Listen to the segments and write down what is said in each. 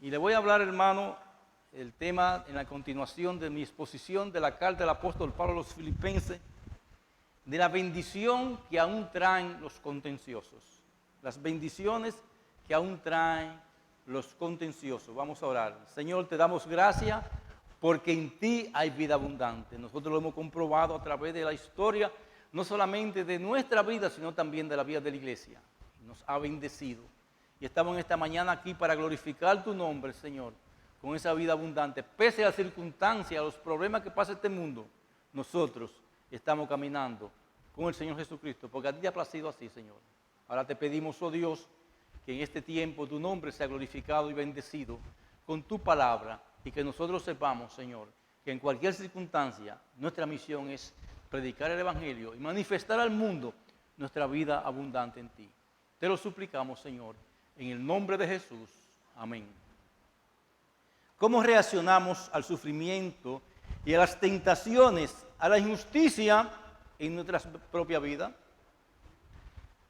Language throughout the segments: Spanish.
Y le voy a hablar, hermano, el tema en la continuación de mi exposición de la carta del apóstol Pablo a los Filipenses, de la bendición que aún traen los contenciosos. Las bendiciones que aún traen los contenciosos. Vamos a orar. Señor, te damos gracias porque en ti hay vida abundante. Nosotros lo hemos comprobado a través de la historia, no solamente de nuestra vida, sino también de la vida de la iglesia. Nos ha bendecido. Y estamos en esta mañana aquí para glorificar tu nombre, Señor, con esa vida abundante. Pese a las circunstancias, a los problemas que pasa este mundo, nosotros estamos caminando con el Señor Jesucristo, porque a ti te ha placido así, Señor. Ahora te pedimos, oh Dios, que en este tiempo tu nombre sea glorificado y bendecido con tu palabra y que nosotros sepamos, Señor, que en cualquier circunstancia nuestra misión es predicar el Evangelio y manifestar al mundo nuestra vida abundante en ti. Te lo suplicamos, Señor, en el nombre de Jesús. Amén. ¿Cómo reaccionamos al sufrimiento y a las tentaciones, a la injusticia en nuestra propia vida?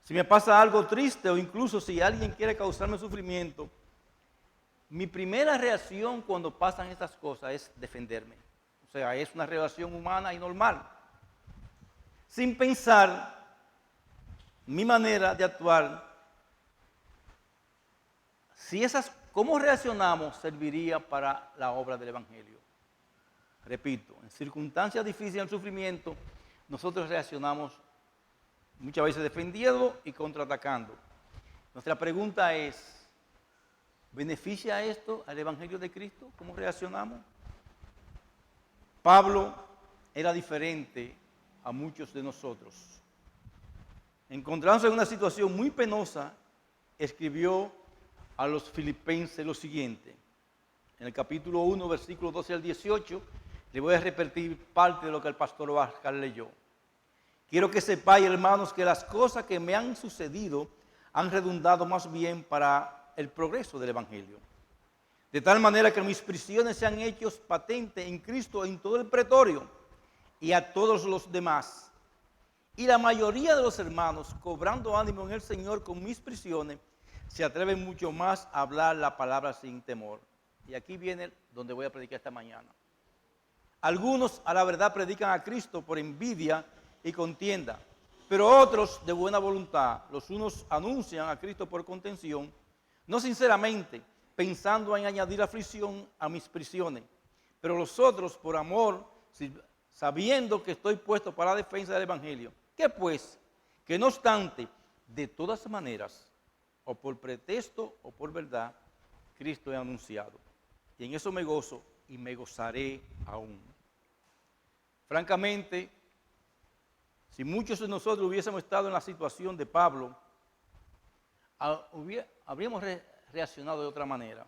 Si me pasa algo triste o incluso si alguien quiere causarme sufrimiento, mi primera reacción cuando pasan estas cosas es defenderme. O sea, es una reacción humana y normal. Sin pensar mi manera de actuar, cómo reaccionamos serviría para la obra del Evangelio. Repito, en circunstancias difíciles, en sufrimiento, nosotros reaccionamos muchas veces defendiendo y contraatacando. Nuestra pregunta es, ¿beneficia esto al Evangelio de Cristo? ¿Cómo reaccionamos? Pablo era diferente a muchos de nosotros. Encontrándose en una situación muy penosa, escribió a los filipenses lo siguiente. En el capítulo 1, versículos 12 al 18, le voy a repetir parte de lo que el pastor Vázquez leyó. Quiero que sepáis, hermanos, que las cosas que me han sucedido han redundado más bien para el progreso del Evangelio. De tal manera que mis prisiones se han hecho patentes en Cristo en todo el pretorio y a todos los demás. Y la mayoría de los hermanos, cobrando ánimo en el Señor con mis prisiones, se atreven mucho más a hablar la palabra sin temor. Y aquí viene donde voy a predicar esta mañana. Algunos a la verdad predican a Cristo por envidia y contienda, pero otros de buena voluntad. Los unos anuncian a Cristo por contención, no sinceramente, pensando en añadir aflicción a mis prisiones, pero los otros por amor, sabiendo que estoy puesto para la defensa del Evangelio. ¿Qué pues? Que no obstante, de todas maneras, o por pretexto o por verdad, Cristo he anunciado. Y en eso me gozo y me gozaré aún. Francamente, si muchos de nosotros hubiésemos estado en la situación de Pablo, habríamos reaccionado de otra manera.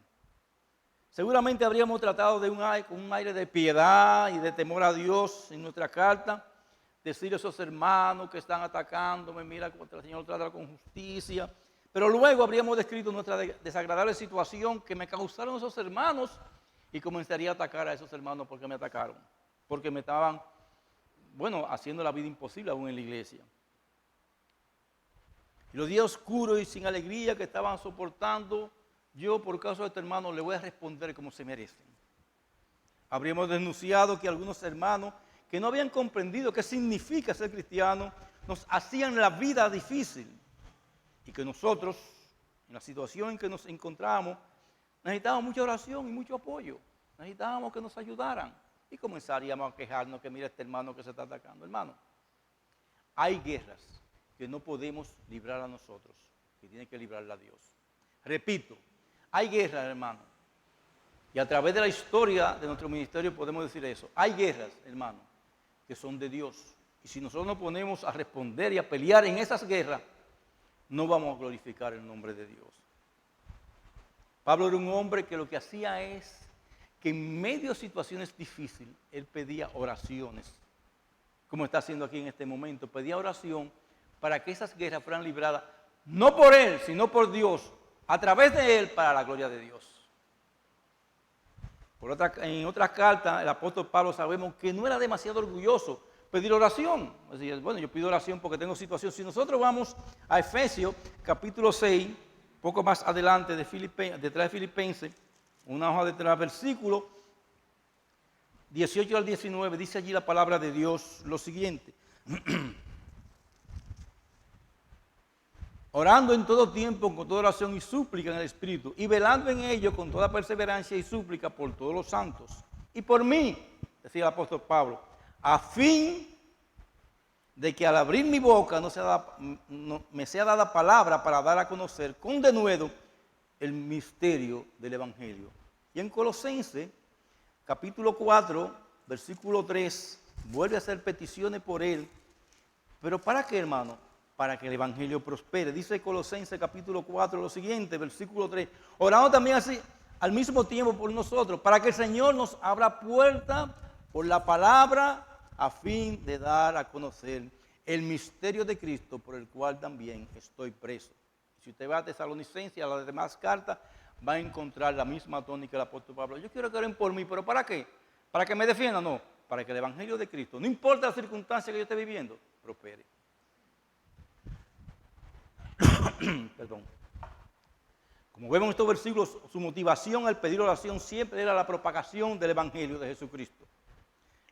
Seguramente habríamos tratado con un aire de piedad y de temor a Dios en nuestra carta, decir a esos hermanos que están atacándome, mira cómo el Señor trata con justicia. Pero luego habríamos descrito nuestra desagradable situación que me causaron esos hermanos y comenzaría a atacar a esos hermanos porque me atacaron, porque me estaban, haciendo la vida imposible aún en la iglesia. Y los días oscuros y sin alegría que estaban soportando, yo por causa de este hermano le voy a responder como se merecen. Habríamos denunciado que algunos hermanos que no habían comprendido qué significa ser cristiano, nos hacían la vida difícil. Y que nosotros, en la situación en que nos encontramos, necesitábamos mucha oración y mucho apoyo. Necesitábamos que nos ayudaran. Y comenzaríamos a quejarnos que mira este hermano que se está atacando. Hermano, hay guerras que no podemos librar a nosotros, que tiene que librarla a Dios. Repito, hay guerras, hermano. Y a través de la historia de nuestro ministerio podemos decir eso. Hay guerras, hermano, que son de Dios. Y si nosotros nos ponemos a responder y a pelear en esas guerras, no vamos a glorificar el nombre de Dios. Pablo era un hombre que lo que hacía es que en medio de situaciones difíciles, él pedía oraciones, como está haciendo aquí en este momento. Pedía oración para que esas guerras fueran libradas, no por él, sino por Dios, a través de él, para la gloria de Dios. En otras cartas, el apóstol Pablo sabemos que no era demasiado orgulloso pedir oración. Es decir, yo pido oración porque tengo situación. Si nosotros vamos a Efesios capítulo 6, poco más adelante detrás de Filipenses, una hoja detrás, versículo 18 al 19, dice allí la palabra de Dios lo siguiente. Orando en todo tiempo, con toda oración y súplica en el Espíritu, y velando en ello con toda perseverancia y súplica por todos los santos. Y por mí, decía el apóstol Pablo, a fin de que al abrir mi boca me sea dada palabra para dar a conocer con denuedo el misterio del Evangelio. Y en Colosenses, capítulo 4, versículo 3, vuelve a hacer peticiones por él. ¿Pero para qué, hermano? Para que el Evangelio prospere. Dice Colosenses capítulo 4 lo siguiente, versículo 3. Orando también así al mismo tiempo por nosotros, para que el Señor nos abra puerta por la palabra a fin de dar a conocer el misterio de Cristo, por el cual también estoy preso. Si usted va a Tesalonicenses y a las demás cartas, va a encontrar la misma tónica del apóstol Pablo. Yo quiero que oren por mí, ¿pero para qué? ¿Para que me defiendan? No, para que el Evangelio de Cristo, no importa las circunstancias que yo esté viviendo, prospere. Perdón. Como vemos en estos versículos, su motivación al pedir oración siempre era la propagación del Evangelio de Jesucristo.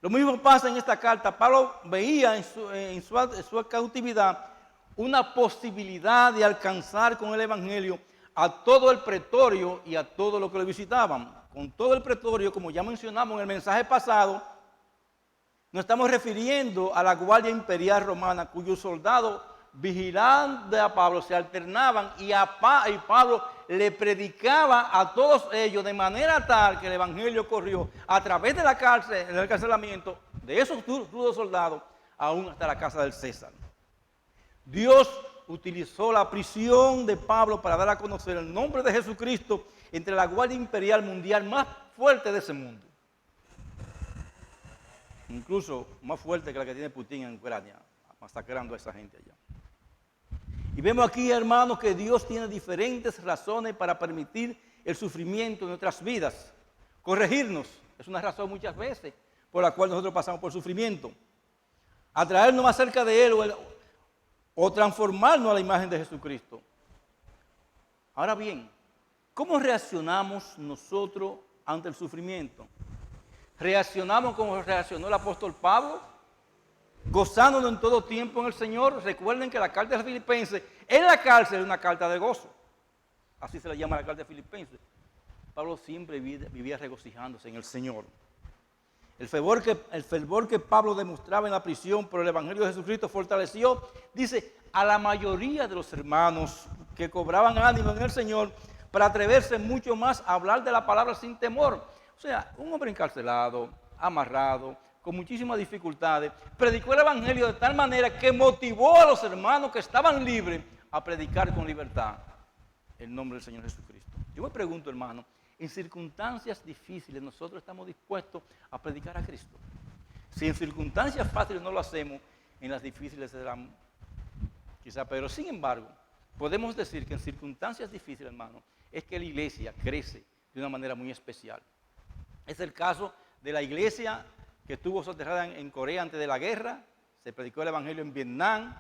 Lo mismo pasa en esta carta. Pablo veía en su cautividad una posibilidad de alcanzar con el Evangelio a todo el pretorio y a todo lo que lo visitaban. Con todo el pretorio, como ya mencionamos en el mensaje pasado, nos estamos refiriendo a la Guardia Imperial Romana, cuyos soldados vigilando a Pablo se alternaban y Pablo le predicaba a todos ellos de manera tal que el Evangelio corrió a través de la cárcel, del encarcelamiento de esos rudos soldados, aún hasta la casa del César. Dios utilizó la prisión de Pablo para dar a conocer el nombre de Jesucristo entre la Guardia Imperial Mundial más fuerte de ese mundo. Incluso más fuerte que la que tiene Putin en Ucrania, masacrando a esa gente allá. Y vemos aquí, hermanos, que Dios tiene diferentes razones para permitir el sufrimiento en nuestras vidas. Corregirnos es una razón muchas veces por la cual nosotros pasamos por sufrimiento. Atraernos más cerca de Él o transformarnos a la imagen de Jesucristo. Ahora bien, ¿cómo reaccionamos nosotros ante el sufrimiento? ¿Reaccionamos como reaccionó el apóstol Pablo? Gozándonos en todo tiempo en el Señor. Recuerden que la carta de los Filipenses, en la cárcel es una carta de gozo. Así se le llama la carta de Filipenses. Pablo siempre vivía regocijándose en el Señor. El fervor que Pablo demostraba en la prisión por el Evangelio de Jesucristo fortaleció, dice, a la mayoría de los hermanos que cobraban ánimo en el Señor para atreverse mucho más a hablar de la palabra sin temor. O sea, un hombre encarcelado, amarrado, con muchísimas dificultades, predicó el Evangelio de tal manera que motivó a los hermanos que estaban libres a predicar con libertad el nombre del Señor Jesucristo. Yo me pregunto, hermano, en circunstancias difíciles nosotros estamos dispuestos a predicar a Cristo. Si en circunstancias fáciles no lo hacemos, en las difíciles serán quizá peor. Sin embargo, podemos decir que en circunstancias difíciles, hermano, es que la iglesia crece de una manera muy especial. Es el caso de la iglesia que estuvo soterrada en Corea antes de la guerra, se predicó el Evangelio en Vietnam,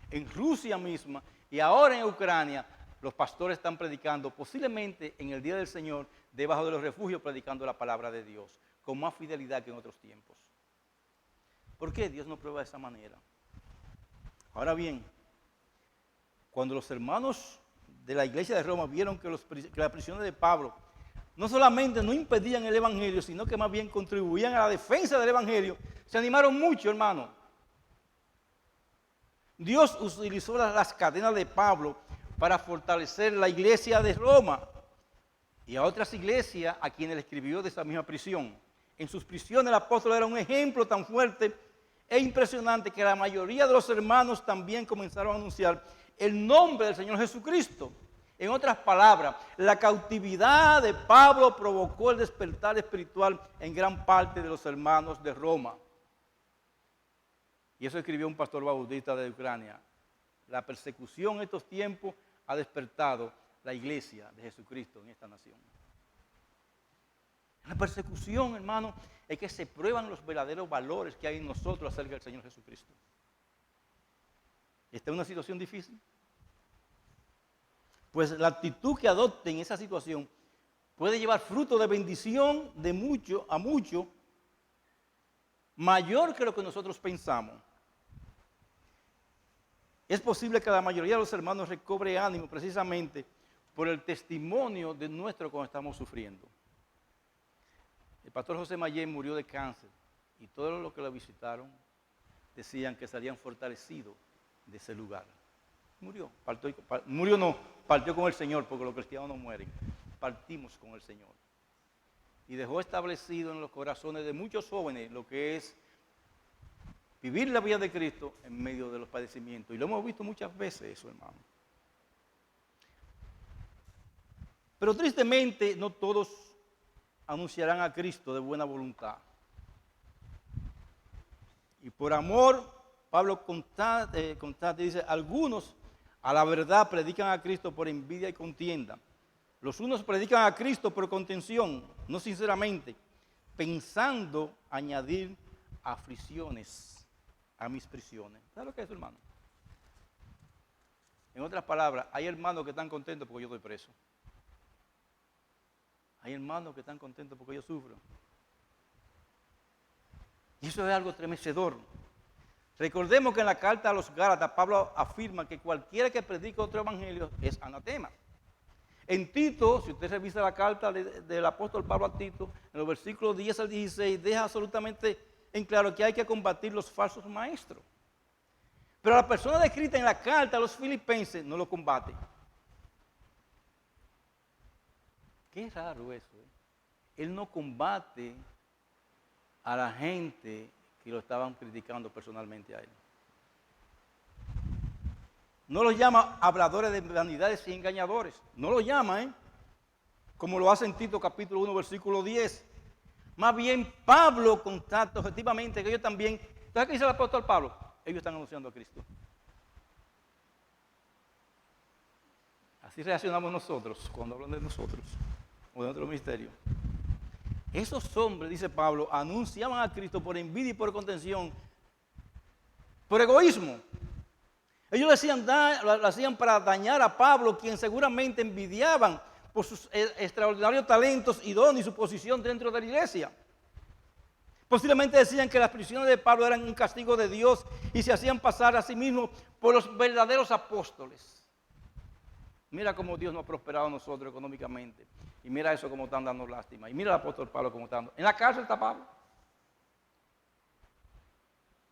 en Rusia misma, y ahora en Ucrania los pastores están predicando, posiblemente en el Día del Señor, debajo de los refugios, predicando la palabra de Dios, con más fidelidad que en otros tiempos. ¿Por qué Dios nos prueba de esa manera? Ahora bien, cuando los hermanos de la iglesia de Roma vieron que las prisiones de Pablo no solamente no impedían el Evangelio, sino que más bien contribuían a la defensa del Evangelio, se animaron mucho, hermano. Dios utilizó las cadenas de Pablo para fortalecer la iglesia de Roma y a otras iglesias a quienes le escribió de esa misma prisión. En sus prisiones el apóstol era un ejemplo tan fuerte e impresionante que la mayoría de los hermanos también comenzaron a anunciar el nombre del Señor Jesucristo. En otras palabras, la cautividad de Pablo provocó el despertar espiritual en gran parte de los hermanos de Roma. Y eso escribió un pastor bautista de Ucrania. La persecución en estos tiempos ha despertado la iglesia de Jesucristo en esta nación. La persecución, hermano, es que se prueban los verdaderos valores que hay en nosotros acerca del Señor Jesucristo. ¿Está en una situación difícil? Pues la actitud que adopte en esa situación puede llevar fruto de bendición de mucho a mucho, mayor que lo que nosotros pensamos. Es posible que la mayoría de los hermanos recobre ánimo precisamente por el testimonio de nuestro cuando estamos sufriendo. El pastor José Mayén murió de cáncer y todos los que lo visitaron decían que salían fortalecidos de ese lugar. Partió con el Señor, porque los cristianos no mueren. Partimos con el Señor. Y dejó establecido en los corazones de muchos jóvenes lo que es vivir la vida de Cristo en medio de los padecimientos. Y lo hemos visto muchas veces eso, hermano. Pero tristemente no todos anunciarán a Cristo de buena voluntad. Y por amor, Pablo constante dice, algunos a la verdad predican a Cristo por envidia y contienda. Los unos predican a Cristo por contención, no sinceramente, pensando añadir aflicciones a mis prisiones. ¿Sabes lo que es eso, hermano? En otras palabras, hay hermanos que están contentos porque yo estoy preso. Hay hermanos que están contentos porque yo sufro. Y eso es algo estremecedor. Recordemos que en la carta a los Gálatas, Pablo afirma que cualquiera que predique otro evangelio es anatema. En Tito, si usted revisa la carta del apóstol Pablo a Tito, en los versículos 10 al 16, deja absolutamente en claro que hay que combatir los falsos maestros. Pero la persona descrita en la carta a los filipenses no lo combate. Qué raro eso, ¿eh? Él no combate a la gente que lo estaban criticando personalmente a él. No los llama habladores de vanidades y engañadores. No los llama, como lo hace en Tito capítulo 1, versículo 10. Más bien, Pablo constata objetivamente que ellos también, ¿sabes qué dice el apóstol Pablo? Ellos están anunciando a Cristo. Así reaccionamos nosotros cuando hablan de nosotros o de nuestro ministerio. Esos hombres, dice Pablo, anunciaban a Cristo por envidia y por contención, por egoísmo. Ellos lo hacían para dañar a Pablo, quien seguramente envidiaban por sus extraordinarios talentos y dones y su posición dentro de la iglesia. Posiblemente decían que las prisiones de Pablo eran un castigo de Dios y se hacían pasar a sí mismos por los verdaderos apóstoles. Mira cómo Dios nos ha prosperado a nosotros económicamente. Y mira eso como están dando lástima. Y mira al apóstol Pablo como está dando. En la cárcel está Pablo.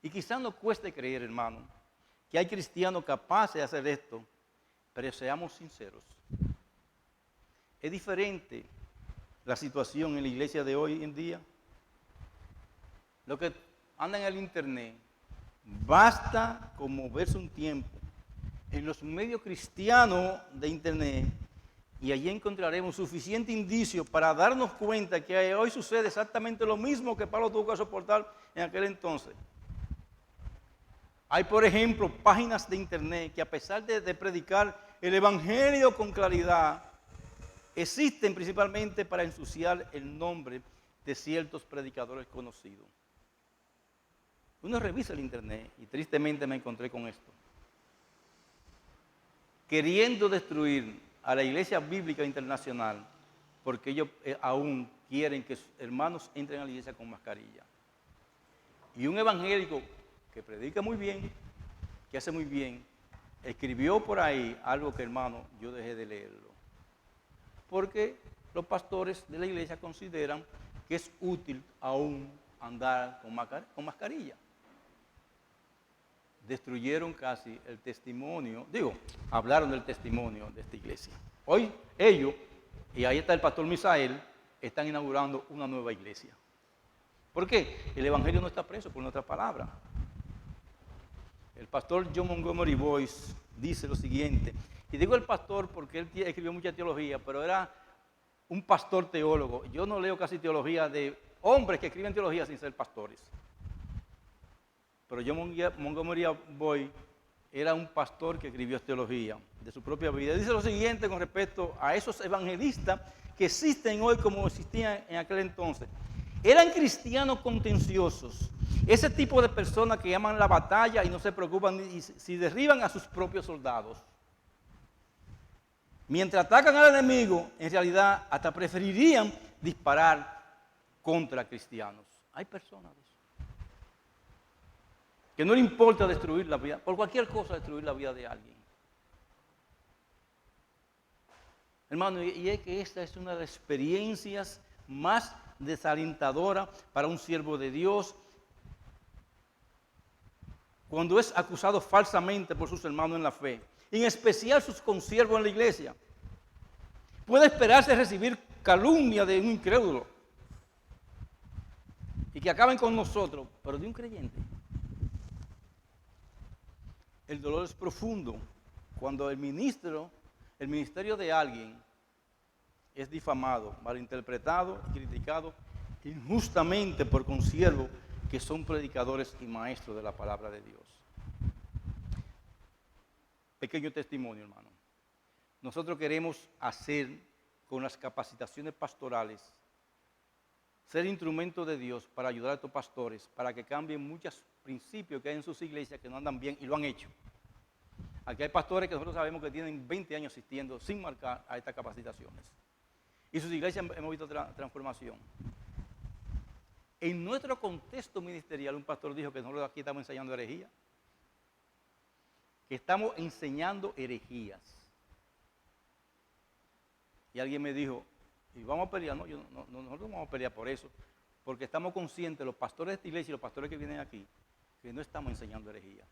Y quizás nos cueste creer, hermano, que hay cristianos capaces de hacer esto, pero seamos sinceros. Es diferente la situación en la iglesia de hoy en día. Lo que anda en el internet, basta con moverse un tiempo en los medios cristianos de internet y allí encontraremos suficiente indicio para darnos cuenta que hoy sucede exactamente lo mismo que Pablo tuvo que soportar en aquel entonces. Hay, por ejemplo, páginas de internet que a pesar de predicar el evangelio con claridad, existen principalmente para ensuciar el nombre de ciertos predicadores conocidos. Uno revisa el internet y tristemente me encontré con esto. Queriendo destruir a la Iglesia Bíblica Internacional porque ellos aún quieren que sus hermanos entren a la iglesia con mascarilla. Y un evangélico que predica muy bien, que hace muy bien, escribió por ahí algo que, hermano, yo dejé de leerlo. Porque los pastores de la iglesia consideran que es útil aún andar con mascarilla. Destruyeron casi el testimonio, hablaron del testimonio de esta iglesia. Hoy ellos, y ahí está el pastor Misael, están inaugurando una nueva iglesia. ¿Por qué? El evangelio no está preso por nuestra palabra. El pastor John Montgomery Boyce dice lo siguiente, y digo el pastor porque él escribió mucha teología, pero era un pastor teólogo. Yo no leo casi teología de hombres que escriben teología sin ser pastores. Pero John Montgomery Boyce era un pastor que escribió teología de su propia vida. Dice lo siguiente con respecto a esos evangelistas que existen hoy como existían en aquel entonces. Eran cristianos contenciosos. Ese tipo de personas que llaman la batalla y no se preocupan si derriban a sus propios soldados. Mientras atacan al enemigo, en realidad hasta preferirían disparar contra cristianos. Hay personas de eso, que no le importa destruir la vida, por cualquier cosa destruir la vida de alguien. Hermano, y es que esta es una de las experiencias más desalentadoras para un siervo de Dios, cuando es acusado falsamente por sus hermanos en la fe, en especial sus consiervos en la iglesia. Puede esperarse recibir calumnia de un incrédulo y que acaben con nosotros, pero de un creyente. El dolor es profundo cuando el ministerio de alguien es difamado, malinterpretado y criticado injustamente por consiervos que son predicadores y maestros de la palabra de Dios. Pequeño testimonio, hermano. Nosotros queremos hacer con las capacitaciones pastorales, ser instrumento de Dios para ayudar a estos pastores, para que cambien muchos principios que hay en sus iglesias que no andan bien, y lo han hecho. Aquí hay pastores que nosotros sabemos que tienen 20 años asistiendo sin marcar a estas capacitaciones. Y sus iglesias hemos visto transformación. En nuestro contexto ministerial, un pastor dijo que nosotros aquí estamos enseñando herejía. Que estamos enseñando herejías. Y alguien me dijo, ¿y vamos a pelear? No, nosotros no vamos a pelear por eso, porque estamos conscientes, los pastores de esta iglesia y los pastores que vienen aquí, que no estamos enseñando herejía.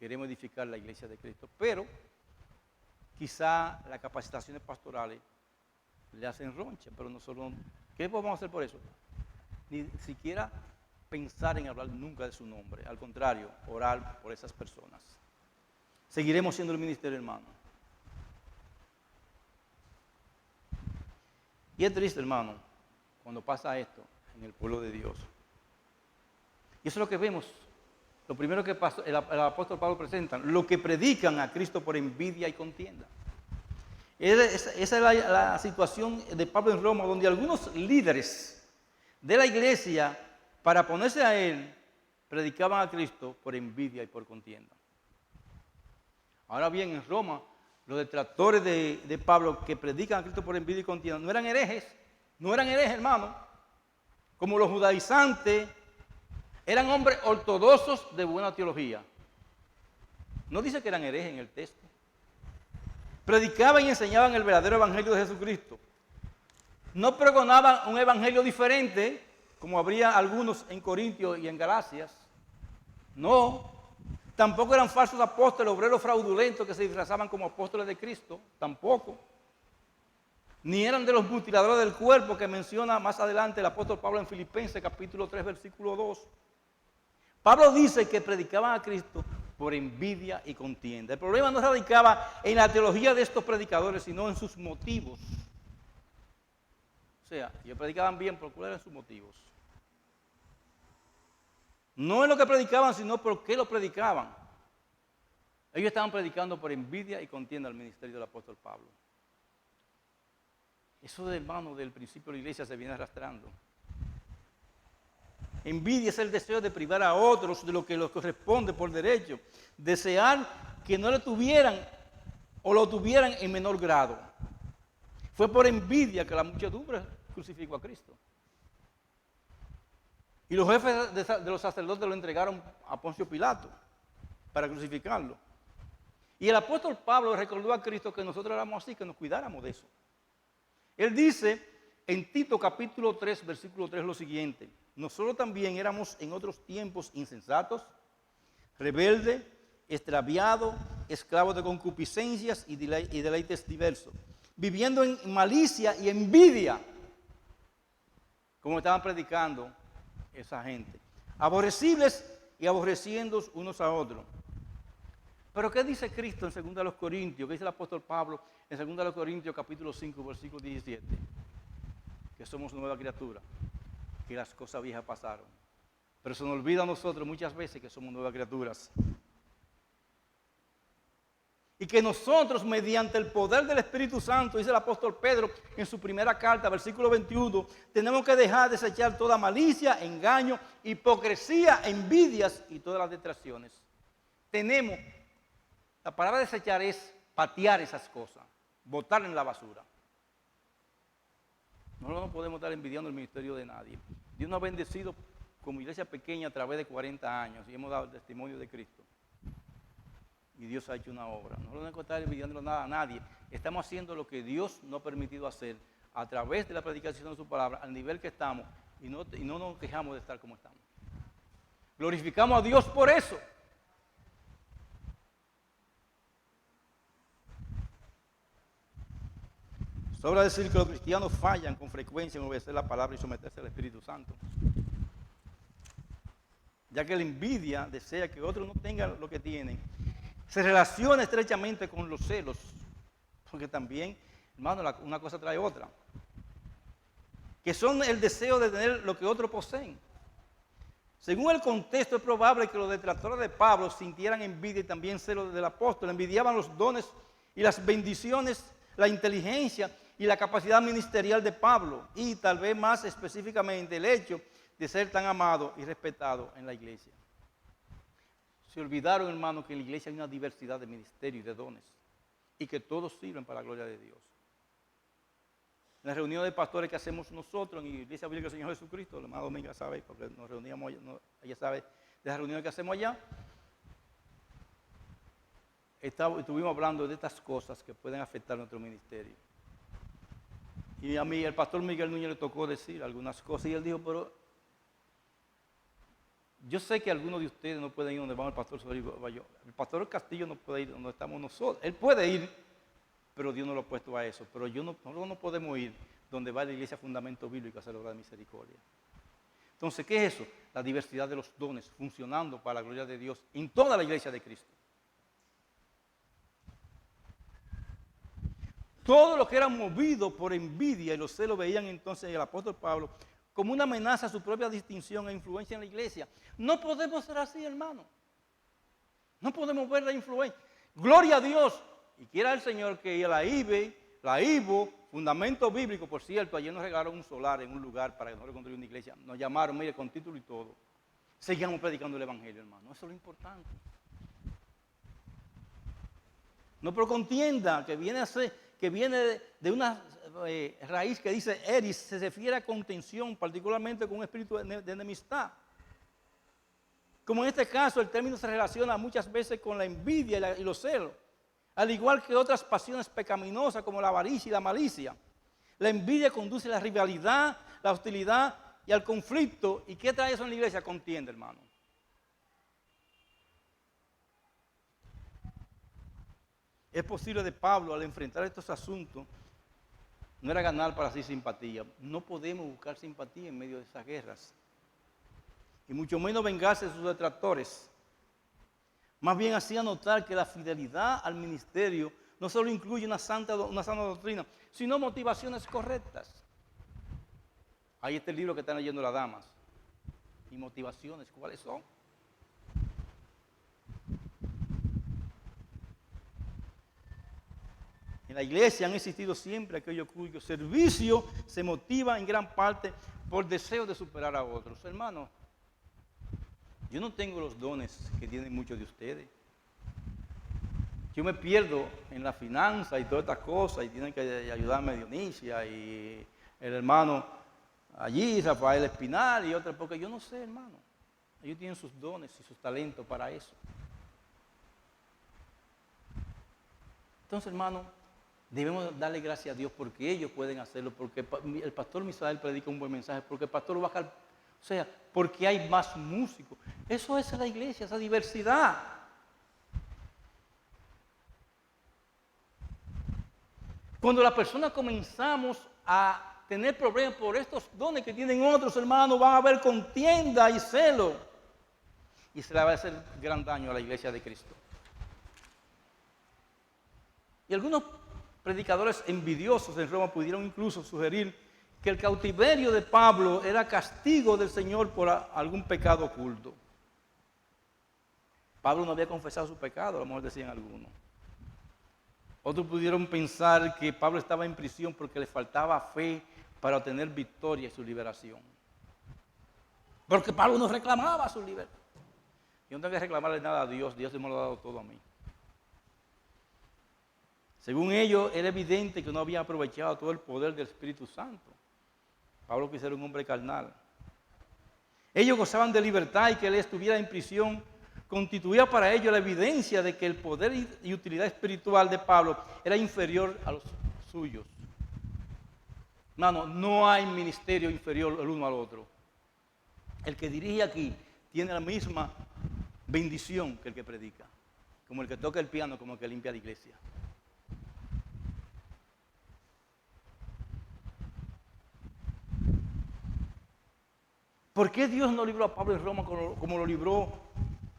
Queremos edificar la iglesia de Cristo, pero quizá las capacitaciones pastorales le hacen roncha, pero nosotros, ¿qué podemos hacer por eso? Ni siquiera pensar en hablar nunca de su nombre, al contrario, orar por esas personas. Seguiremos siendo el ministerio, hermano. Y es triste, hermano, cuando pasa esto en el pueblo de Dios. Y eso es lo que vemos. Lo primero que pasó, el apóstol Pablo presenta, lo que predican a Cristo por envidia y contienda. Esa es la situación de Pablo en Roma, donde algunos líderes de la iglesia, para ponerse a él, predicaban a Cristo por envidia y por contienda. Ahora bien, en Roma, los detractores de Pablo que predican a Cristo por envidia y contienda no eran herejes, hermano. Como los judaizantes, eran hombres ortodoxos de buena teología. No dice que eran herejes en el texto. Predicaban y enseñaban el verdadero evangelio de Jesucristo. No pregonaban un evangelio diferente, como habría algunos en Corintios y en Galacias. No. Tampoco eran falsos apóstoles, obreros fraudulentos que se disfrazaban como apóstoles de Cristo. Tampoco. Ni eran de los mutiladores del cuerpo que menciona más adelante el apóstol Pablo en Filipenses capítulo 3, versículo 2. Pablo dice que predicaban a Cristo por envidia y contienda. El problema no radicaba en la teología de estos predicadores, sino en sus motivos. O sea, ellos predicaban bien, pero ¿cuáles eran sus motivos? No en lo que predicaban, sino por qué lo predicaban. Ellos estaban predicando por envidia y contienda al ministerio del apóstol Pablo. Eso de hermano del principio de la iglesia se viene arrastrando. Envidia es el deseo de privar a otros de lo que les corresponde por derecho. Desear que no lo tuvieran o lo tuvieran en menor grado. Fue por envidia que la muchedumbre crucificó a Cristo. Y los jefes de los sacerdotes lo entregaron a Poncio Pilato para crucificarlo. Y el apóstol Pablo recordó a Cristo que nosotros éramos así, que nos cuidáramos de eso. Él dice en Tito capítulo 3, versículo 3 lo siguiente: nosotros también éramos en otros tiempos insensatos, rebeldes, extraviados, esclavos de concupiscencias y deleites diversos, viviendo en malicia y envidia, como estaban predicando esa gente, aborrecibles y aborreciéndose unos a otros. Pero ¿qué dice Cristo en 2 Corintios? ¿Qué dice el apóstol Pablo en 2 Corintios capítulo 5, versículo 17? Que somos nueva criatura, que las cosas viejas pasaron. Pero se nos olvida a nosotros muchas veces que somos nuevas criaturas. Y que nosotros, mediante el poder del Espíritu Santo, dice el apóstol Pedro en su primera carta, versículo 21, tenemos que dejar de desechar toda malicia, engaño, hipocresía, envidias y todas las distracciones. La palabra desechar es patear esas cosas. botar en la basura. Nosotros no podemos estar envidiando el ministerio de nadie. Dios nos ha bendecido como iglesia pequeña a través de 40 años y hemos dado el testimonio de Cristo. Y Dios ha hecho una obra. Nosotros no tenemos que estar envidiando nada a nadie. Estamos haciendo lo que Dios nos ha permitido hacer a través de la predicación de su palabra, al nivel que estamos, y no nos quejamos de estar como estamos. Glorificamos a Dios por eso. Sobra decir que los cristianos fallan con frecuencia en obedecer la palabra y someterse al Espíritu Santo. Ya que la envidia desea que otros no tengan lo que tienen. Se relaciona estrechamente con los celos. Porque también, hermano, una cosa trae otra. Que son el deseo de tener lo que otros poseen. Según el contexto, es probable que los detractores de Pablo sintieran envidia y también celos del apóstol. Envidiaban los dones y las bendiciones, la inteligencia y la capacidad ministerial de Pablo. Y tal vez más específicamente el hecho de ser tan amado y respetado en la iglesia. Se olvidaron, hermano, que en la iglesia hay una diversidad de ministerios y de dones. Y que todos sirven para la gloria de Dios. En las reuniones de pastores que hacemos nosotros en la Iglesia Bíblica del Señor Jesucristo, la hermana Dominga sabe, porque nos reuníamos, ella sabe de las reuniones que hacemos allá, estuvimos hablando de estas cosas que pueden afectar nuestro ministerio. Y a mí, el pastor Miguel Núñez le tocó decir algunas cosas, y él dijo, pero yo sé que algunos de ustedes no pueden ir donde va el pastor Soberio. El pastor Castillo no puede ir donde estamos nosotros. Él puede ir, pero Dios no lo ha puesto a eso. Pero nosotros no podemos ir donde va la iglesia Fundamento Bíblico a hacer obra de misericordia. Entonces, ¿qué es eso? La diversidad de los dones funcionando para la gloria de Dios en toda la iglesia de Cristo. Todo lo que era movido por envidia y los celos veían entonces el apóstol Pablo como una amenaza a su propia distinción e influencia en la iglesia. No podemos ser así, hermano. No podemos ver la influencia. Gloria a Dios. Y quiera el Señor que la IBO, Fundamento Bíblico, por cierto, ayer nos regalaron un solar en un lugar para que nosotros construyamos una iglesia. Nos llamaron, mire, con título y todo. Seguimos predicando el Evangelio, hermano. Eso es lo importante. No por contienda, que viene de una raíz que dice eris, se refiere a contención, particularmente con un espíritu de enemistad. Como en este caso, el término se relaciona muchas veces con la envidia y los celos, al igual que otras pasiones pecaminosas como la avaricia y la malicia. La envidia conduce a la rivalidad, la hostilidad y al conflicto. ¿Y qué trae eso en la iglesia? Contienda, hermano. Es posible de Pablo, al enfrentar estos asuntos, no era ganar para sí simpatía. No podemos buscar simpatía en medio de esas guerras. Y mucho menos vengarse de sus detractores. Más bien hacía notar que la fidelidad al ministerio no solo incluye una sana doctrina, sino motivaciones correctas. Ahí está el libro que están leyendo las damas. ¿Y motivaciones cuáles son? En la iglesia han existido siempre aquellos cuyo servicio se motiva en gran parte por deseo de superar a otros. Hermano, yo no tengo los dones que tienen muchos de ustedes. Yo me pierdo en la finanza y todas estas cosas y tienen que ayudarme Dionisia y el hermano allí, Rafael Espinal y otros, porque yo no sé, hermano. Ellos tienen sus dones y sus talentos para eso. Entonces, hermano, debemos darle gracias a Dios porque ellos pueden hacerlo, porque el pastor Misael predica un buen mensaje, porque el pastor Bacal, o sea, porque hay más músicos. Eso es la iglesia, esa diversidad. Cuando las personas comenzamos a tener problemas por estos dones que tienen otros hermanos, van a haber contienda y celo. Y se le va a hacer gran daño a la iglesia de Cristo. Y algunos predicadores envidiosos en Roma pudieron incluso sugerir que el cautiverio de Pablo era castigo del Señor por algún pecado oculto. Pablo no había confesado su pecado, a lo mejor decían algunos. Otros pudieron pensar que Pablo estaba en prisión porque le faltaba fe para obtener victoria y su liberación. Porque Pablo no reclamaba su libertad. Yo no tengo que reclamarle nada a Dios, Dios me lo ha dado todo a mí. Según ellos, era evidente que no había aprovechado todo el poder del Espíritu Santo. Pablo quisiera un hombre carnal. Ellos gozaban de libertad y que él estuviera en prisión constituía para ellos la evidencia de que el poder y utilidad espiritual de Pablo era inferior a los suyos. Hermano, no hay ministerio inferior el uno al otro. El que dirige aquí tiene la misma bendición que el que predica, como el que toca el piano, como el que limpia la iglesia. ¿Por qué Dios no libró a Pablo en Roma como lo libró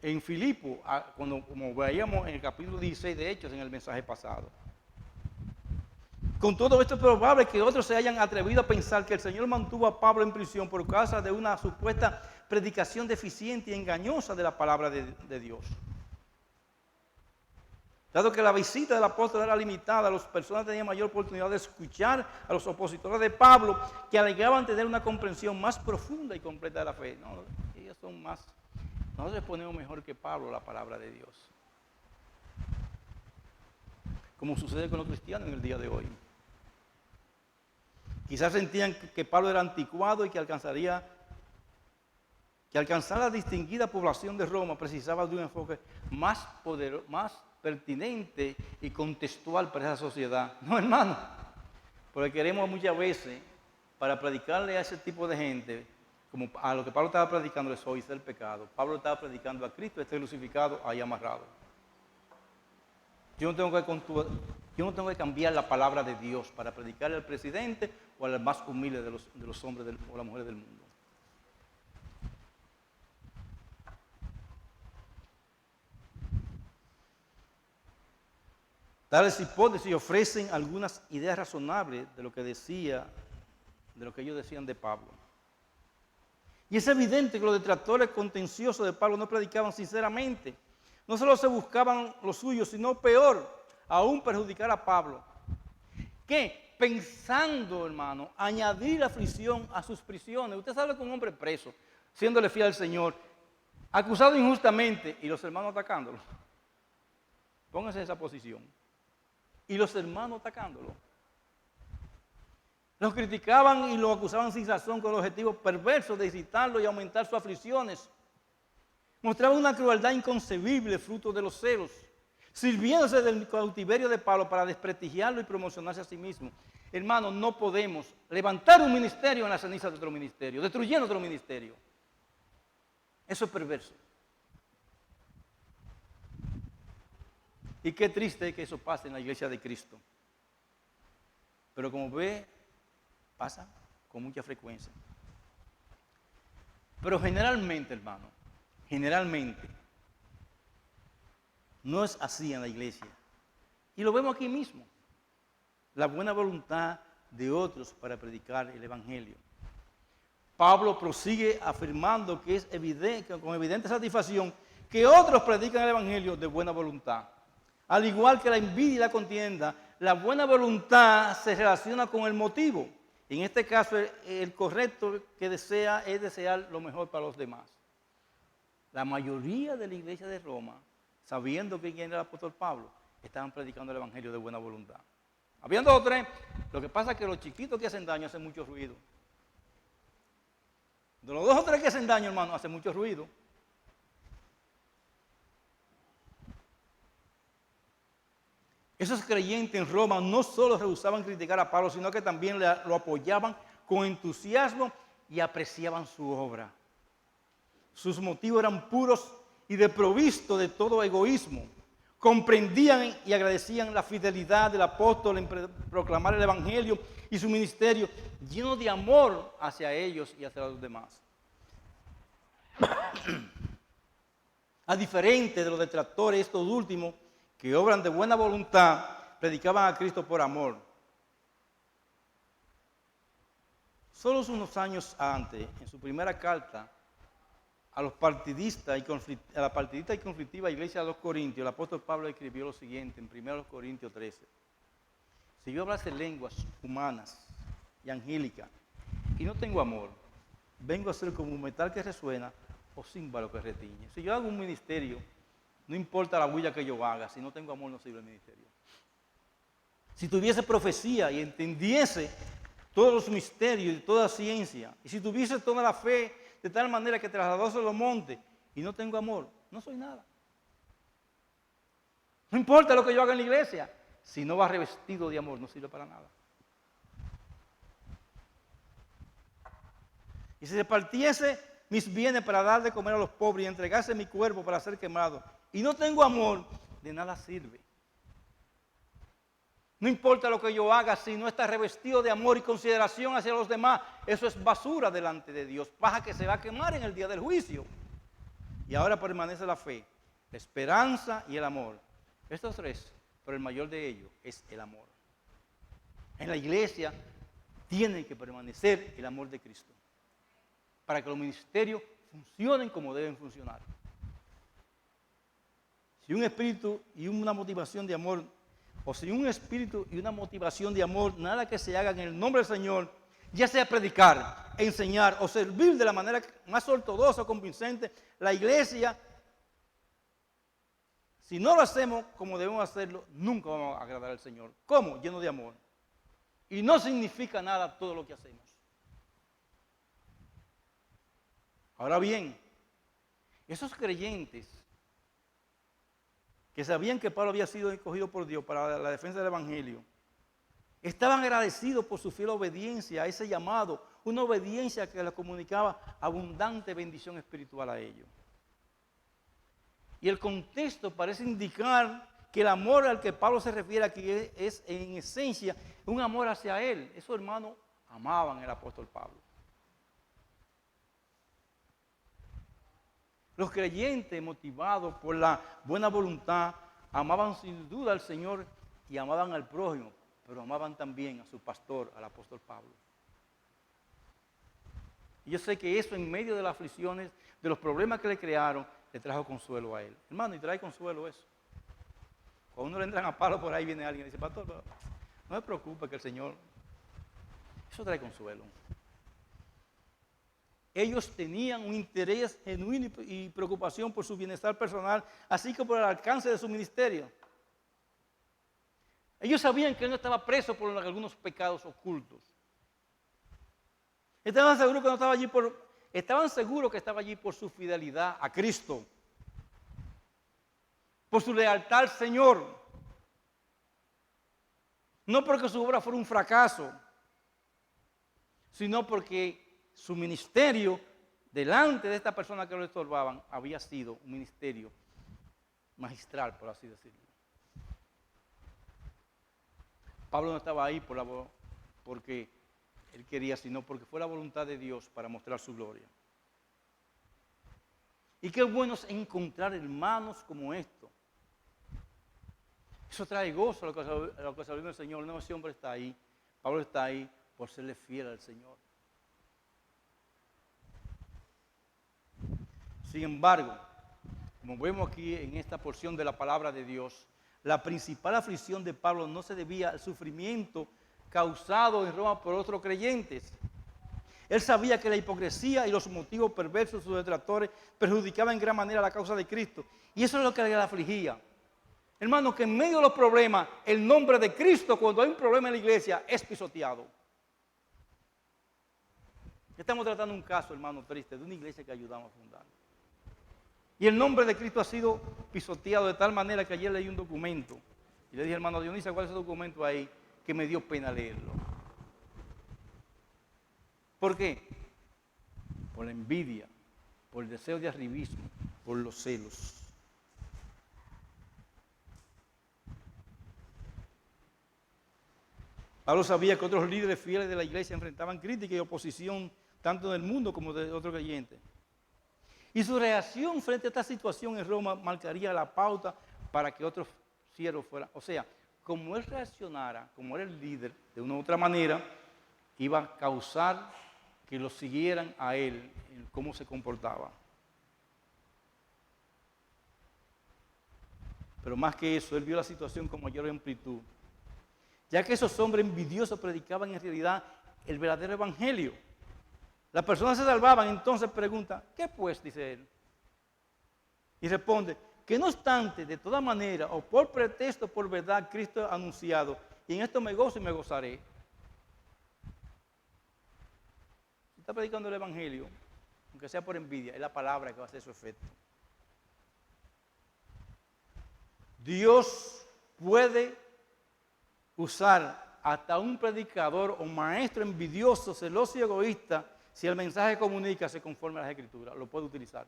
en Filipo, como veíamos en el capítulo 16 de Hechos en el mensaje pasado? Con todo esto es probable que otros se hayan atrevido a pensar que el Señor mantuvo a Pablo en prisión por causa de una supuesta predicación deficiente y engañosa de la palabra de Dios. Dado que la visita del apóstol era limitada, las personas tenían mayor oportunidad de escuchar a los opositores de Pablo, que alegaban tener una comprensión más profunda y completa de la fe. No, ellos son más, nosotros exponemos mejor que Pablo la palabra de Dios. Como sucede con los cristianos en el día de hoy. Quizás sentían que Pablo era anticuado y que alcanzar la distinguida población de Roma precisaba de un enfoque más poderoso, más pertinente y contextual para esa sociedad. No, hermano, porque queremos muchas veces, para predicarle a ese tipo de gente, como a lo que Pablo estaba predicando, es hoy el pecado. Pablo estaba predicando a Cristo, este crucificado, ahí amarrado. Yo no tengo que cambiar la palabra de Dios para predicarle al presidente o al más humilde de los hombres o las mujeres del mundo. Tales hipótesis ofrecen algunas ideas razonables de lo que ellos decían de Pablo. Y es evidente que los detractores contenciosos de Pablo no predicaban sinceramente. No solo se buscaban lo suyo, sino peor, aún perjudicar a Pablo. ¿Qué? Pensando, hermano, añadir aflicción a sus prisiones. Usted sabe que un hombre preso, siéndole fiel al Señor, acusado injustamente, y los hermanos atacándolo. Pónganse en esa posición. Y los hermanos atacándolo. Los criticaban y lo acusaban sin razón con el objetivo perverso de excitarlo y aumentar sus aflicciones. Mostraban una crueldad inconcebible, fruto de los celos, sirviéndose del cautiverio de Pablo para desprestigiarlo y promocionarse a sí mismo. Hermanos, no podemos levantar un ministerio en la ceniza de otro ministerio, destruyendo otro ministerio. Eso es perverso. Y qué triste es que eso pase en la iglesia de Cristo. Pero como ve, pasa con mucha frecuencia. Pero generalmente, hermano, no es así en la iglesia. Y lo vemos aquí mismo. La buena voluntad de otros para predicar el evangelio. Pablo prosigue afirmando que es evidente, con evidente satisfacción, que otros predican el evangelio de buena voluntad. Al igual que la envidia y la contienda, la buena voluntad se relaciona con el motivo. En este caso, el correcto que desea es desear lo mejor para los demás. La mayoría de la iglesia de Roma, sabiendo quién era el apóstol Pablo, estaban predicando el evangelio de buena voluntad. Habían 2 o 3, lo que pasa es que los chiquitos que hacen daño hacen mucho ruido. De los 2 o 3 que hacen daño, hermano, hacen mucho ruido. Esos creyentes en Roma no solo rehusaban criticar a Pablo, sino que también lo apoyaban con entusiasmo y apreciaban su obra. Sus motivos eran puros y desprovistos de todo egoísmo. Comprendían y agradecían la fidelidad del apóstol en proclamar el evangelio y su ministerio, lleno de amor hacia ellos y hacia los demás. A diferencia de los detractores, estos últimos, que obran de buena voluntad, predicaban a Cristo por amor. Solo unos años antes, en su primera carta a la partidista y conflictiva iglesia de los Corintios, el apóstol Pablo escribió lo siguiente en 1 Corintios 13. Si yo hablase lenguas humanas y angélicas y no tengo amor, vengo a ser como un metal que resuena o címbalo que retiñe. Si yo hago un ministerio, no importa la bulla que yo haga, si no tengo amor no sirve el ministerio. si tuviese profecía y entendiese todos los misterios y toda ciencia, y si tuviese toda la fe de tal manera que trasladase los montes y no tengo amor, no soy nada. No importa lo que yo haga en la iglesia, si no va revestido de amor, no sirve para nada. Y si se partiese mis bienes para dar de comer a los pobres y entregase mi cuerpo para ser quemado, y no tengo amor, de nada sirve. No importa lo que yo haga, si no está revestido de amor y consideración hacia los demás, eso es basura delante de Dios, paja que se va a quemar en el día del juicio. Y ahora permanece la fe, la esperanza y el amor. Estos tres, pero el mayor de ellos es el amor. En la iglesia tiene que permanecer el amor de Cristo, para que los ministerios funcionen como deben funcionar. Si un espíritu y una motivación de amor, o si un espíritu y una motivación de amor, nada que se haga en el nombre del Señor, ya sea predicar, enseñar o servir de la manera más ortodoxa o convincente, la iglesia, si no lo hacemos como debemos hacerlo, nunca vamos a agradar al Señor. ¿Cómo? Lleno de amor. Y no significa nada todo lo que hacemos. Ahora bien, esos creyentes que sabían que Pablo había sido escogido por Dios para la defensa del Evangelio, estaban agradecidos por su fiel obediencia a ese llamado, una obediencia que les comunicaba abundante bendición espiritual a ellos. Y el contexto parece indicar que el amor al que Pablo se refiere aquí es en esencia un amor hacia él. Esos hermanos amaban al apóstol Pablo. Los creyentes, motivados por la buena voluntad, amaban sin duda al Señor y amaban al prójimo, pero amaban también a su pastor, al apóstol Pablo. Y yo sé que eso en medio de las aflicciones, de los problemas que le crearon, le trajo consuelo a él. Hermano, y trae consuelo eso. Cuando uno le entran a palo por ahí, viene alguien y dice, pastor, no se preocupe que el Señor... Eso trae consuelo. Ellos tenían un interés genuino y preocupación por su bienestar personal, así como por el alcance de su ministerio. Ellos sabían que él no estaba preso por algunos pecados ocultos. Estaban seguros que estaba allí por su fidelidad a Cristo, por su lealtad al Señor, no porque su obra fuera un fracaso, sino porque su ministerio delante de esta persona que lo estorbaban había sido un ministerio magistral, por así decirlo. Pablo no estaba ahí porque él quería, sino porque fue la voluntad de Dios para mostrar su gloria. Y qué bueno es encontrar hermanos como estos. Eso trae gozo a lo que salió del Señor. No, ese hombre está ahí. Pablo está ahí por serle fiel al Señor. Sin embargo, como vemos aquí en esta porción de la palabra de Dios, la principal aflicción de Pablo no se debía al sufrimiento causado en Roma por otros creyentes. Él sabía que la hipocresía y los motivos perversos de sus detractores perjudicaban en gran manera la causa de Cristo. Y eso es lo que le afligía. Hermano, que en medio de los problemas, el nombre de Cristo, cuando hay un problema en la iglesia, es pisoteado. Estamos tratando un caso, hermano, triste, de una iglesia que ayudamos a fundar. Y el nombre de Cristo ha sido pisoteado de tal manera que ayer leí un documento. Y le dije, hermano Dionisio, ¿cuál es ese documento ahí? Que me dio pena leerlo. ¿Por qué? Por la envidia, por el deseo de arribismo, por los celos. Pablo sabía que otros líderes fieles de la iglesia enfrentaban crítica y oposición tanto del mundo como de otros creyentes. Y su reacción frente a esta situación en Roma marcaría la pauta para que otros siervos fueran. O sea, como él reaccionara, como era el líder, de una u otra manera, iba a causar que lo siguieran a él en cómo se comportaba. Pero más que eso, él vio la situación con mayor amplitud, ya que esos hombres envidiosos predicaban en realidad el verdadero evangelio. Las personas se salvaban, entonces pregunta, ¿qué pues? Dice él. Y responde, que no obstante, de toda manera, o por pretexto o por verdad, Cristo ha anunciado, y en esto me gozo y me gozaré. Si está predicando el Evangelio, aunque sea por envidia, es la palabra que va a hacer su efecto. Dios puede usar hasta un predicador o maestro envidioso, celoso y egoísta, si el mensaje que comunica se conforme a las Escrituras, lo puede utilizar.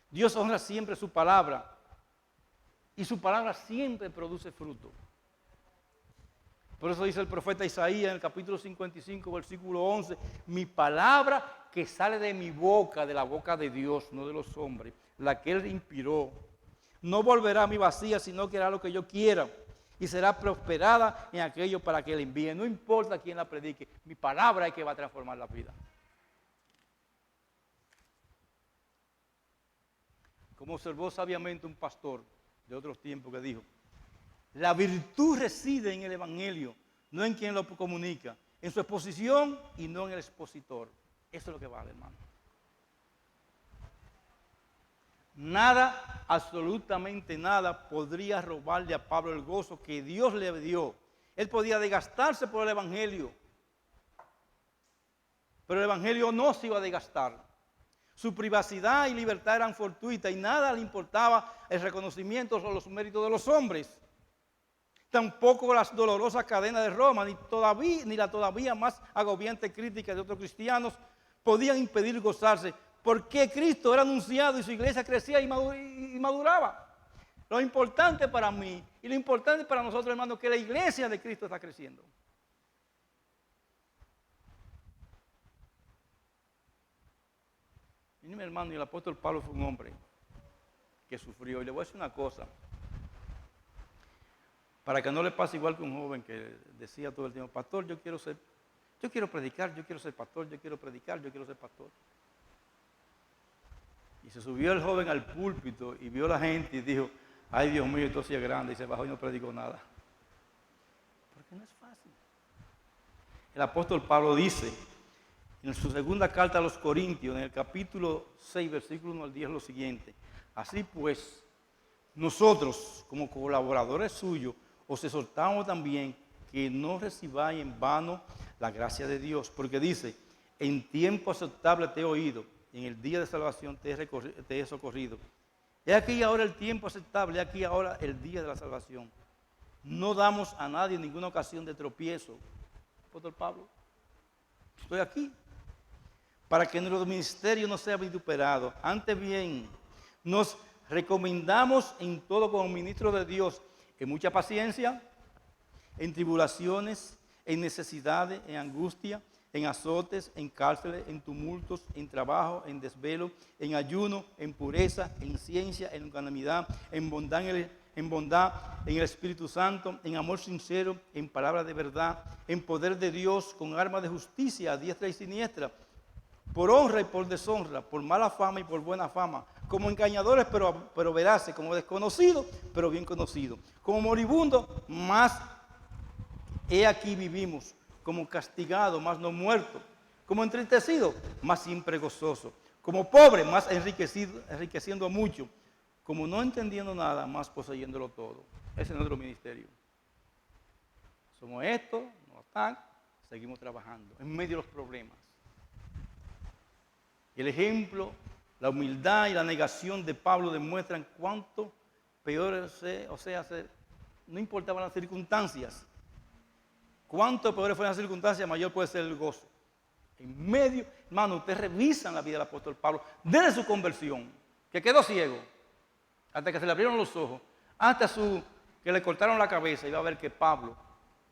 Dios honra siempre su palabra y su palabra siempre produce fruto. Por eso dice el profeta Isaías en el capítulo 55, versículo 11, mi palabra que sale de mi boca, de la boca de Dios, no de los hombres, la que Él inspiró, no volverá a mí vacía, sino que hará lo que yo quiera y será prosperada en aquello para que Él envíe. No importa quién la predique, mi palabra es que va a transformar la vida. Como observó sabiamente un pastor de otros tiempos que dijo, la virtud reside en el Evangelio, no en quien lo comunica, en su exposición y no en el expositor. Eso es lo que vale, hermano. Nada, absolutamente nada, podría robarle a Pablo el gozo que Dios le dio. Él podía desgastarse por el Evangelio, pero el Evangelio no se iba a desgastar. Su privacidad y libertad eran fortuitas y nada le importaba el reconocimiento o los méritos de los hombres. Tampoco las dolorosas cadenas de Roma, ni la todavía más agobiante crítica de otros cristianos podían impedir gozarse, porque Cristo era anunciado y su iglesia crecía y maduraba. Lo importante para mí y lo importante para nosotros, hermanos, es que la iglesia de Cristo está creciendo. Y mi hermano, y el apóstol Pablo fue un hombre que sufrió. Y le voy a decir una cosa, para que no le pase igual que un joven que decía todo el tiempo, pastor, yo quiero predicar, yo quiero ser pastor, yo quiero predicar, yo quiero ser pastor. Y se subió el joven al púlpito y vio a la gente y dijo, ay Dios mío, esto sí es grande, y se bajó y no predicó nada. Porque no es fácil. El apóstol Pablo dice, en su segunda carta a los Corintios, en el capítulo 6, versículo 1 al 10, lo siguiente. Así pues, nosotros, como colaboradores suyos, os exhortamos también que no recibáis en vano la gracia de Dios, porque dice, en tiempo aceptable te he oído, en el día de salvación te he socorrido. He aquí ahora el tiempo aceptable, he aquí ahora el día de la salvación. No damos a nadie ninguna ocasión de tropiezo. Apóstol Pablo, estoy aquí para que nuestro ministerio no sea vituperado. Antes bien, nos recomendamos en todo como ministros de Dios, en mucha paciencia, en tribulaciones, en necesidades, en angustia, en azotes, en cárceles, en tumultos, en trabajo, en desvelo, en ayuno, en pureza, en ciencia, en longanimidad, en bondad, en el Espíritu Santo, en amor sincero, en palabra de verdad, en poder de Dios, con armas de justicia a diestra y siniestra, por honra y por deshonra, por mala fama y por buena fama, como engañadores pero veraces, como desconocidos pero bien conocidos, como moribundos, más he aquí vivimos, como castigados, más no muertos, como entristecidos, más siempre gozosos, como pobres, más enriqueciendo a muchos, como no entendiendo nada, más poseyéndolo todo. Ese es nuestro ministerio. Somos estos, no están, seguimos trabajando en medio de los problemas. El ejemplo, la humildad y la negación de Pablo demuestran cuánto peor no importaban las circunstancias. Cuánto peores fueran las circunstancias, mayor puede ser el gozo. En medio, hermano, ustedes revisan la vida del apóstol Pablo desde su conversión, que quedó ciego, hasta que se le abrieron los ojos, hasta que le cortaron la cabeza, y va a ver que Pablo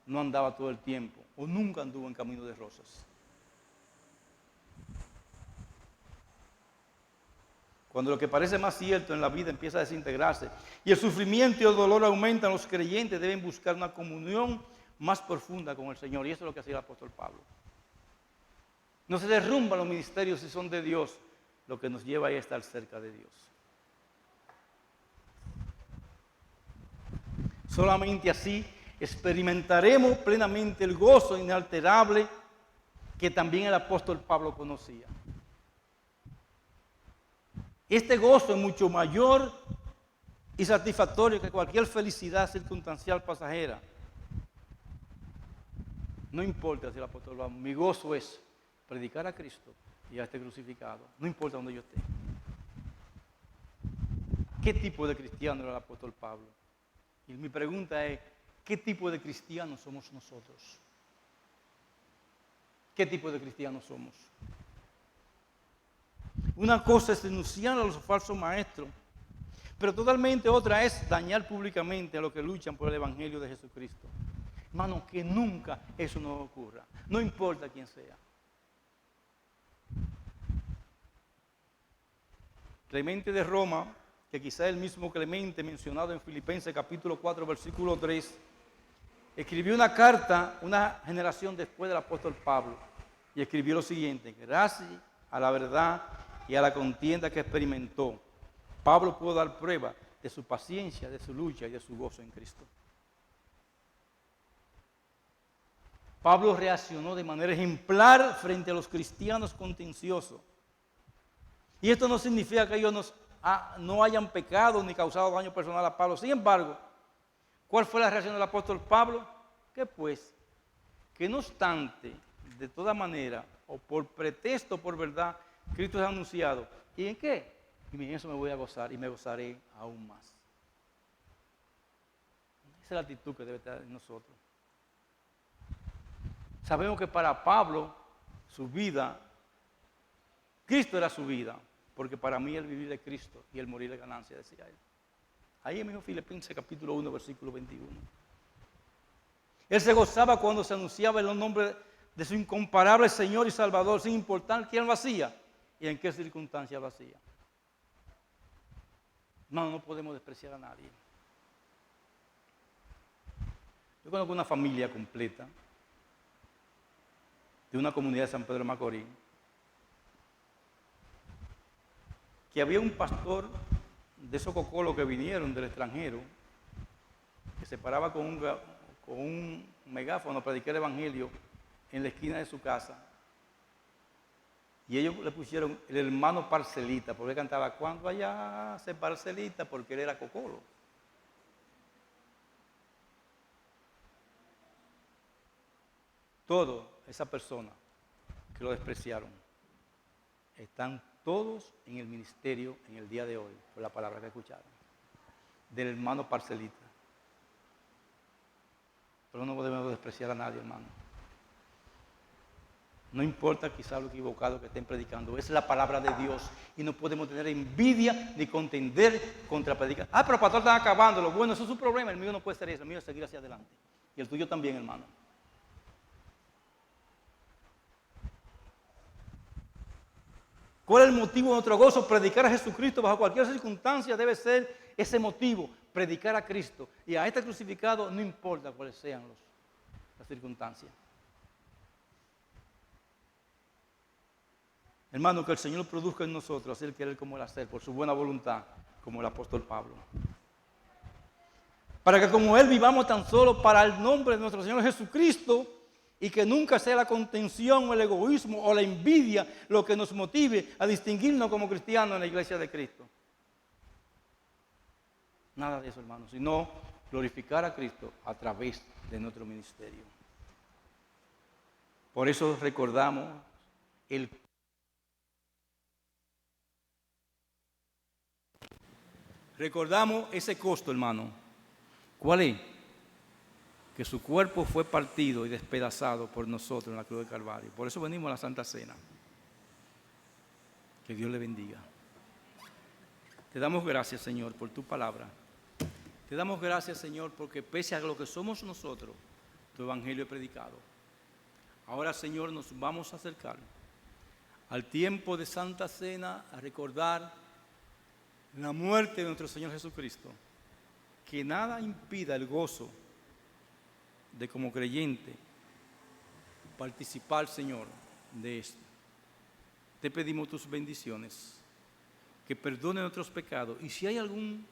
no andaba todo el tiempo, o nunca anduvo en camino de rosas. Cuando lo que parece más cierto en la vida empieza a desintegrarse y el sufrimiento y el dolor aumentan, los creyentes deben buscar una comunión más profunda con el Señor. Y eso es lo que hacía el apóstol Pablo. No se derrumban los ministerios si son de Dios, lo que nos lleva a estar cerca de Dios. Solamente así experimentaremos plenamente el gozo inalterable que también el apóstol Pablo conocía. Este gozo es mucho mayor y satisfactorio que cualquier felicidad circunstancial pasajera. No importa si el apóstol Pablo, mi gozo es predicar a Cristo y a este crucificado. No importa donde yo esté. ¿Qué tipo de cristiano era el apóstol Pablo? Y mi pregunta es, ¿qué tipo de cristianos somos nosotros? ¿Qué tipo de cristianos somos? Una cosa es denunciar a los falsos maestros, pero totalmente otra es dañar públicamente a los que luchan por el Evangelio de Jesucristo. Hermano, que nunca eso no ocurra, no importa quién sea. Clemente de Roma, que quizá es el mismo Clemente mencionado en Filipenses capítulo 4, versículo 3, escribió una carta una generación después del apóstol Pablo y escribió lo siguiente: gracias a la verdad y a la contienda que experimentó, Pablo pudo dar prueba de su paciencia, de su lucha y de su gozo en Cristo. Pablo reaccionó de manera ejemplar frente a los cristianos contenciosos. Y esto no significa que ellos no hayan pecado ni causado daño personal a Pablo. Sin embargo, ¿cuál fue la reacción del apóstol Pablo? Que pues, que no obstante, de toda manera, o por pretexto, por verdad, Cristo es anunciado. ¿Y en qué? Y en eso me voy a gozar y me gozaré aún más. Esa es la actitud que debe estar en nosotros. Sabemos que para Pablo, su vida, Cristo era su vida, porque para mí el vivir de Cristo y el morir de ganancia, decía él. Ahí en Filipenses capítulo 1, versículo 21. Él se gozaba cuando se anunciaba el nombre de su incomparable Señor y Salvador, sin importar quién lo hacía y en qué circunstancias lo hacía. No podemos despreciar a nadie. Yo conozco una familia completa de una comunidad de San Pedro de Macorís, que había un pastor de esos cocolos que vinieron del extranjero, que se paraba con un megáfono a predicar el evangelio en la esquina de su casa. Y ellos le pusieron el hermano Parcelita, porque él cantaba, cuando allá se Parcelita, porque él era cocolo. Toda esa persona que lo despreciaron están todos en el ministerio en el día de hoy, por la palabra que escucharon, del hermano Parcelita. Pero no debemos despreciar a nadie, hermano. No importa quizá lo equivocado que estén predicando, es la palabra de Dios y no podemos tener envidia ni contender contra predicar. Pero el pastor está acabándolo. Bueno, eso es su problema, el mío no puede ser eso, el mío es seguir hacia adelante. Y el tuyo también, hermano. ¿Cuál es el motivo de nuestro gozo? Predicar a Jesucristo bajo cualquier circunstancia debe ser ese motivo, predicar a Cristo. Y a este crucificado no importa cuáles sean las circunstancias. Hermano, que el Señor produzca en nosotros hacer querer como el hacer, por su buena voluntad, como el apóstol Pablo. Para que como Él vivamos tan solo para el nombre de nuestro Señor Jesucristo, y que nunca sea la contención o el egoísmo o la envidia lo que nos motive a distinguirnos como cristianos en la iglesia de Cristo. Nada de eso, hermanos, sino glorificar a Cristo a través de nuestro ministerio. Por eso recordamos ese costo, hermano. ¿Cuál es? Que su cuerpo fue partido y despedazado por nosotros en la cruz del Calvario. Por eso venimos a la Santa Cena. Que Dios le bendiga. Te damos gracias, Señor, por tu palabra. Te damos gracias, Señor, porque pese a lo que somos nosotros, tu evangelio es predicado. Ahora, Señor, nos vamos a acercar al tiempo de Santa Cena a recordar la muerte de nuestro Señor Jesucristo. Que nada impida el gozo de como creyente participar, Señor, de esto. Te pedimos tus bendiciones, que perdone nuestros pecados, y si hay algún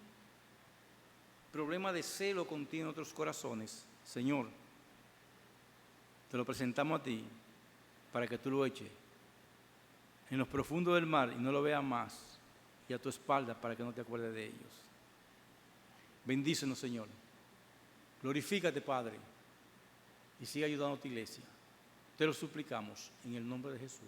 problema de celo contigo en nuestros corazones, Señor, te lo presentamos a ti para que tú lo eches en los profundos del mar y no lo veas más, y a tu espalda para que no te acuerdes de ellos. Bendícenos, Señor. Glorifícate, Padre, y sigue ayudando a tu iglesia. Te lo suplicamos en el nombre de Jesús.